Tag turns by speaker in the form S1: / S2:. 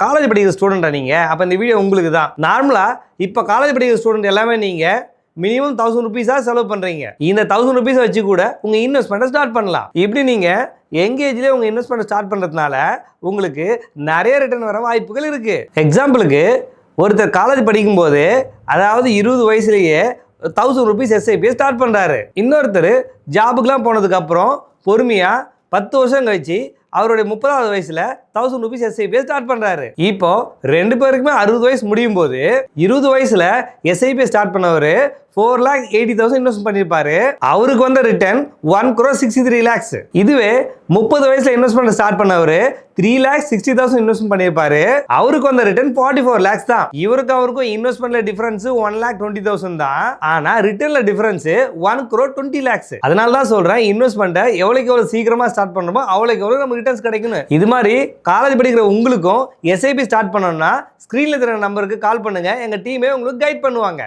S1: College படிக்கிற ஸ்டூடெண்டா நீங்க? அப்ப இந்த வீடியோ உங்களுக்கு தான். நார்மலா இப்ப காலேஜ் படிக்கிற ஸ்டூடெண்ட் எல்லாமே நீங்க மினிமம் 1000 rupees செலவு பண்றீங்க. இந்த 1000 rupees வச்சு கூட உங்க இன்வெஸ்ட்மெண்ட்டை ஸ்டார்ட் பண்ணலாம். இப்படி நீங்க யங் ஏஜ்லயே உங்க இன்வெஸ்ட்மெண்ட் ஸ்டார்ட் பண்றதுனால உங்களுக்கு நிறைய ரிட்டர்ன் வர வாய்ப்புகள் இருக்கு. எக்ஸாம்பிளுக்கு ஒருத்தர் காலேஜ் படிக்கும் போது, அதாவது 20 வயசுலயே 1000 rupees SIP ஸ்டார்ட் பண்றாரு. இன்னொருத்தர் ஜாபுக்குலாம் போனதுக்கு அப்புறம் பொறுமையா 10 வருஷம் கழிச்சு அவருடைய 30வது வயசுல 1000 rupees SIP ஸ்டார்ட் பண்றாரு. இப்போ ரெண்டு பேருக்குமே 60 வயசு முடியும் போது 20 வயசுல SIP ஸ்டார்ட் பண்ணவரு 4,80,000 இன்வெஸ்ட் பண்ணிருப்பாரு. அவருக்கு வந்த ரிட்டர்ன் 1,63 lakhs. இதுவே 30 வயசுல இன்வெஸ்ட்மெண்ட் ஸ்டார்ட் பண்ணவரு 3,60,000 இன்வெஸ்ட் பண்ணிருப்பாரு. அவருக்கு வந்த ரிட்டர்ன் 44 lakhs தான். இவருக்கு அவருக்கும் இன்வெஸ்ட்மெண்ட்ல டிஃபரன்ஸ் 1,20,000 தான். ஆனா ரிட்டர்ன்ல டிஃபரன்ஸ் 1,20 lakhs. அதனால தான் சொல்றேன், இன்வெஸ்ட்மெண்ட்டை எவ்வளவு சீக்கிரமா ஸ்டார்ட் பண்ணணுமோ அவ்வளவு நமக்கு ரிட்டர்ன்ஸ் கிடைக்கும். இது மாதிரி காலேஜ் படிக்கிற உங்களுக்கும் SIP ஸ்டார்ட் பண்ணணும்னா ஸ்கிரீன்ல தெரியற நம்பருக்கு கால் பண்ணுங்க. எங்க டீமே உங்களுக்கு கைட் பண்ணுவாங்க.